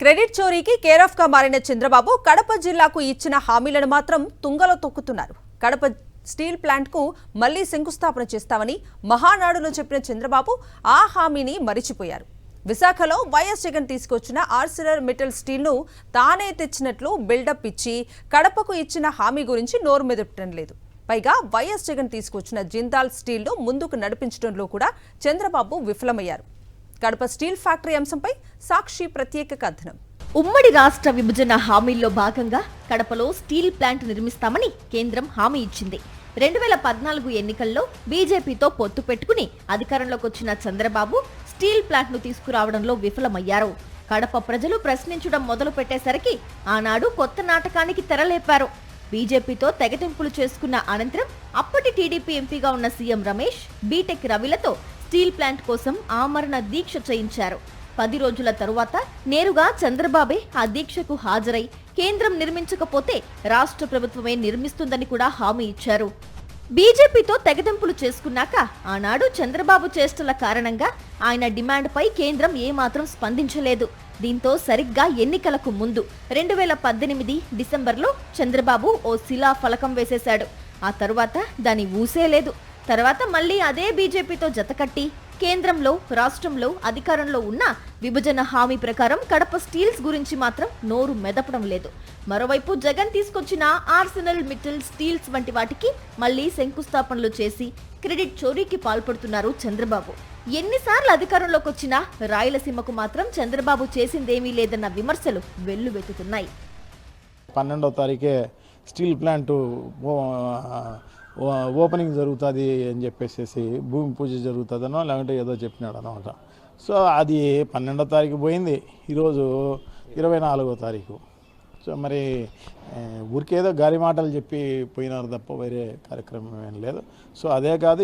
Credit చోరీకి care of గా మారిన చంద్రబాబు కడప జిల్లాకు ఇచ్చిన హామీలను మాత్రం తుంగలో తొక్కుతున్నారు. కడప స్టీల్ ప్లాంట్ కు మళ్లీ శంకుస్థాపన చేస్తామని మహానాడులో చెప్పిన చంద్రబాబు ఆ హామీని మరిచిపోయారు. విశాఖలో వైఎస్ జగన్ తీసుకొచ్చిన ఆర్సిలర్ మెటల్ స్టీల్ ను తానే తెచ్చినట్లు బిల్డప్ ఇచ్చి కడపకు ఇచ్చిన హామీ గురించి నోరు మెదపటం లేదు. పైగా వైఎస్ జగన్ తీసుకొచ్చిన జిందాల్ స్టీల్ ను ముందుకు నడిపించడంలో కూడా చంద్రబాబు విఫలమయ్యారు. కడప స్టీల్ ఫ్యాక్టరీ అంశంపై సాక్షి ప్రత్యేక కథనం. ఉమ్మడి రాష్ట్ర విభజన హామీల్లో భాగంగా కడపలో స్టీల్ ప్లాంట్ నిర్మిస్తామని కేంద్రం హామీ ఇచ్చింది. 2014 ఎన్నికల్లో బీజేపీతో పొత్తు పెట్టుకుని అధికారంలోకి వచ్చిన చంద్రబాబు స్టీల్ ప్లాంట్ ను తీసుకురావడంలో విఫలమయ్యారు. కడప ప్రజలు ప్రశ్నించడం మొదలు పెట్టేసరికి ఆనాడు కొత్త నాటకానికి తెరలేపారు. బీజేపీతో తెగతింపులు చేసుకున్న అనంతరం అప్పటి టీడీపీ ఎంపీగా ఉన్న సీఎం రమేష్ బీటెక్ రవిలతో స్టీల్ ప్లాంట్ కోసం ఆమరణ దీక్ష చేయించారు. 10 రోజుల తరువాత నేరుగా చంద్రబాబే ఆ దీక్షకు హాజరై కేంద్రం నిర్మించకపోతే రాష్ట్ర ప్రభుత్వమే నిర్మిస్తుందని కూడా హామీ ఇచ్చారు. బీజేపీతో తెగతింపులు చేసుకున్నాక ఆనాడు చంద్రబాబు చేష్టల కారణంగా ఆయన డిమాండ్పై కేంద్రం ఏమాత్రం స్పందించలేదు. దీంతో సరిగ్గా ఎన్నికలకు ముందు 2018 డిసెంబర్లో చంద్రబాబు ఓ శిలా ఫలకం వేసేశాడు. ఆ తరువాత దాని ఊసే లేదు. తర్వాత మళ్లీ అదే బీజేపీతో జతకట్టి కేంద్రంలో రాష్ట్రంలో అధికారంలో ఉన్న విభజన హామీ ప్రకారం కడప స్టీల్స్ గురించి మాత్రం నోరు మెదపడం లేదు. మరోవైపు జగన్ తీసుకొచ్చిన ఆర్సెనల్ మెటల్ స్టీల్స్ వంటి వాటికి మళ్లీ శంకుస్థాపనలు చేసి క్రెడిట్ చోరీకి పాల్పడుతున్నారు చంద్రబాబు. ఎన్నిసార్లు అధికారంలోకి వచ్చినా రాయలసీమకు మాత్రం చంద్రబాబు చేసిందేమీ లేదన్న విమర్శలు వెల్లువెత్తుతున్నాయి. 12వ తారీఖే స్టీల్ ప్లాంట్ ఓపెనింగ్ జరుగుతుంది అని చెప్పేసి భూమి పూజ జరుగుతుందనో లేకుంటే ఏదో చెప్పినాడు అనమాట. సో అది 12వ తారీఖు పోయింది, ఈరోజు 24వ తారీఖు. సో మరి ఊరికేదో గాలి మాటలు చెప్పి పోయినారు తప్ప వేరే కార్యక్రమం ఏం లేదు. సో అదే కాదు,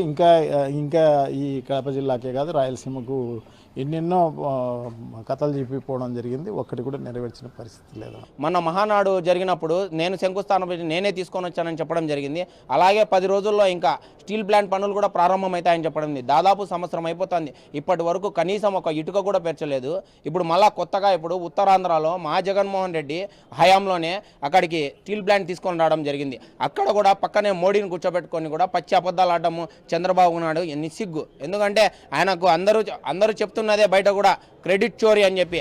ఇంకా ఈ కడప జిల్లాకే కాదు రాయలసీమకు ఎన్నెన్నో కథలు చెప్పిపోవడం జరిగింది. ఒక్కటి కూడా నెరవేర్చిన పరిస్థితి లేదు. మొన్న మహానాడు జరిగినప్పుడు నేను శంకుస్థాపన పెట్టి నేనే తీసుకొని వచ్చానని చెప్పడం జరిగింది. అలాగే 10 రోజుల్లో ఇంకా స్టీల్ ప్లాంట్ పనులు కూడా ప్రారంభమవుతాయని చెప్పడం. దాదాపు సంవత్సరం అయిపోతుంది, ఇప్పటి వరకు కనీసం ఒక ఇటుక కూడా పెంచలేదు. ఇప్పుడు మళ్ళా కొత్తగా ఇప్పుడు ఉత్తరాంధ్రలో మా జగన్మోహన్ రెడ్డి హయాంలోనే అక్కడికి స్టీల్ ప్లాంట్ తీసుకొని రావడం జరిగింది. అక్కడ కూడా పక్కనే మోడీని కూర్చోబెట్టుకొని కూడా పచ్చి అబద్ధాలు ఆడము చంద్రబాబు నాయుడు ఎన్ని సిగ్గు. ఎందుకంటే ఆయనకు అందరూ చెప్తున్నదే బయట కూడా క్రెడిట్ చోరీ అని చెప్పి.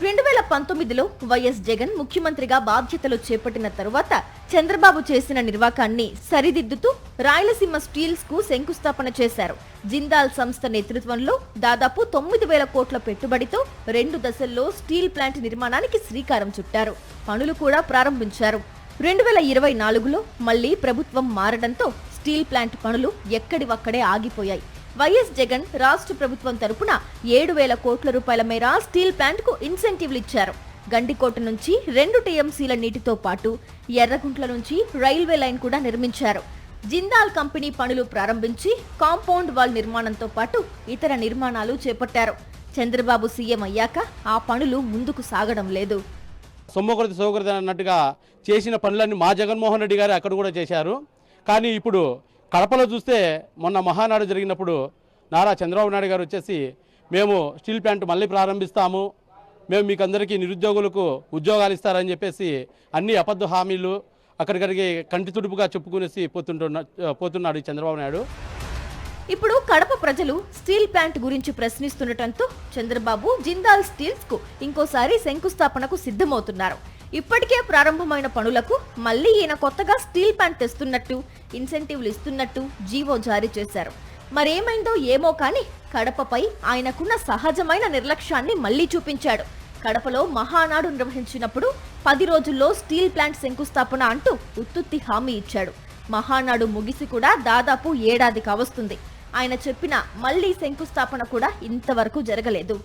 2019లో వైఎస్ జగన్ ముఖ్యమంత్రిగా బాధ్యతలు చేపట్టిన తరువాత చంద్రబాబు చేసిన నిర్వాకాన్ని సరిదిద్దుతూ రాయలసీమ స్టీల్స్ కు శంకుస్థాపన చేశారు. జిందాల్ సంస్థ నేతృత్వంలో దాదాపు 9,000 కోట్ల పెట్టుబడితో 2 దశల్లో స్టీల్ ప్లాంట్ నిర్మాణానికి శ్రీకారం చుట్టారు. పనులు కూడా ప్రారంభించారు. 2024లో మళ్లీ ప్రభుత్వం మారడంతో స్టీల్ ప్లాంట్ పనులు ఎక్కడివక్కడే ఆగిపోయాయి. వైఎస్ జగన్ రాష్ట్ర ప్రభుత్వం తరపున 7,000 కోట్ల రూపాయల మేర స్టీల్ ప్లాంట్ కు ఇన్సెంటివ్లు ఇచ్చారు. గండికోట నుంచి 2 టీఎంసీల నీటితో పాటు ఎర్రగుంట్ల నుంచి రైల్వే లైన్ కూడా నిర్మించారు. జిందాల్ కంపెనీ పనులు ప్రారంభించి కాంపౌండ్ వాల్ నిర్మాణంతో పాటు ఇతర నిర్మాణాలు చేపట్టారు. చంద్రబాబు సీఎం అయ్యాక ఆ పనులు ముందుకు సాగడం లేదు. సోమకృతి అన్నట్టుగా చేసిన పనులన్నీ మా జగన్మోహన్ రెడ్డి గారు అక్కడ కూడా చేశారు. కానీ ఇప్పుడు కడపలో చూస్తే మొన్న మహానాడు జరిగినప్పుడు నారా చంద్రబాబు నాయుడు గారు వచ్చేసి మేము స్టీల్ ప్లాంట్ మళ్ళీ ప్రారంభిస్తాము, మేము మీకు అందరికీ నిరుద్యోగులకు ఉద్యోగాలు ఇస్తారని చెప్పేసి అన్ని అబద్ధ హామీలు అక్కడికడికి కంటి తుడుపుగా చెప్పుకునేసి పోతున్నాడు చంద్రబాబు నాయుడు. ఇప్పుడు కడప ప్రజలు స్టీల్ ప్లాంట్ గురించి ప్రశ్నిస్తుండటంతో చంద్రబాబు జిందాల్ స్టీల్స్ కు ఇంకోసారి శంకుస్థాపనకు సిద్ధమవుతున్నారు. ఇప్పటికే ప్రారంభమైన పనులకు మళ్లీ ఈయన కొత్తగా స్టీల్ ప్లాంట్ తెస్తున్నట్టు ఇన్సెంటివ్లు ఇస్తున్నట్టు జీవో జారీ చేశారు. మరేమైందో ఏమో కానీ కడపపై ఆయనకున్న సహజమైన నిర్లక్ష్యాన్ని మళ్లీ చూపించాడు. కడపలో మహానాడు నిర్వహించినప్పుడు 10 రోజుల్లో స్టీల్ ప్లాంట్ శంకుస్థాపన అంటూ ఉత్తుత్తి హామీ ఇచ్చాడు. మహానాడు ముగిసి కూడా దాదాపు ఏడాది కావస్తుంది. ఆయన చెప్పిన మళ్లీ శంకుస్థాపన కూడా ఇంతవరకు జరగలేదు.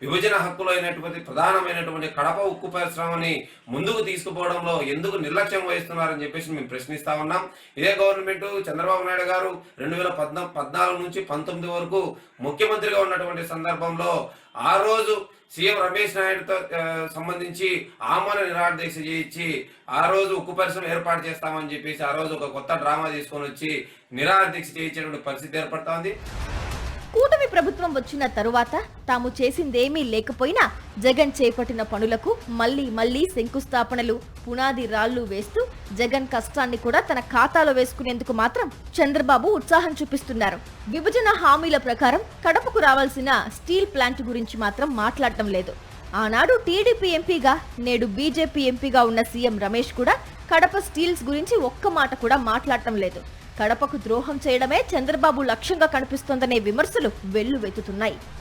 విభజన హక్కులు అయినటువంటి ప్రధానమైనటువంటి కడప ఉక్కు పరిశ్రమని ముందుకు తీసుకుపోవడంలో ఎందుకు నిర్లక్ష్యం వహిస్తున్నారని చెప్పేసి మేము ప్రశ్నిస్తా ఉన్నాం. ఇదే గవర్నమెంట్ చంద్రబాబు నాయుడు గారు 2014 నుంచి 19 వరకు ముఖ్యమంత్రిగా ఉన్నటువంటి సందర్భంలో ఆ రోజు సీఎం రమేష్ నాయుడుతో సంబంధించి ఆమరణ నిరాహార చేయించి ఆ రోజు ఉక్కు పరిశ్రమ ఏర్పాటు చేస్తామని చెప్పేసి ఆ రోజు ఒక కొత్త డ్రామా తీసుకొని వచ్చి నిరాహార దీక్ష చేయించేటువంటి పరిస్థితి ఏర్పడుతోంది. కూటమి ప్రభుత్వం వచ్చిన తరువాత తాము చేసిందేమీ లేకపోయినా జగన్ చేపట్టిన పనులకు మళ్లీ శంకుస్థాపనలు, పునాది రాళ్లు వేస్తూ జగన్ కష్టాన్ని కూడా తన ఖాతాలో వేసుకునేందుకు మాత్రం చంద్రబాబు ఉత్సాహం చూపిస్తున్నారు. విభజన హామీల ప్రకారం కడపకు రావాల్సిన స్టీల్ ప్లాంట్ గురించి మాత్రం మాట్లాడటం లేదు. ఆనాడు టీడీపీ ఎంపీగా, నేడు బీజేపీ ఎంపీగా ఉన్న సీఎం రమేష్ కూడా కడప స్టీల్స్ గురించి ఒక్క మాట కూడా మాట్లాడటం లేదు. కడపకు ద్రోహం చేయడమే చంద్రబాబు లక్ష్యంగా కనిపిస్తోందనే విమర్శలు వెల్లువెత్తుతున్నాయి.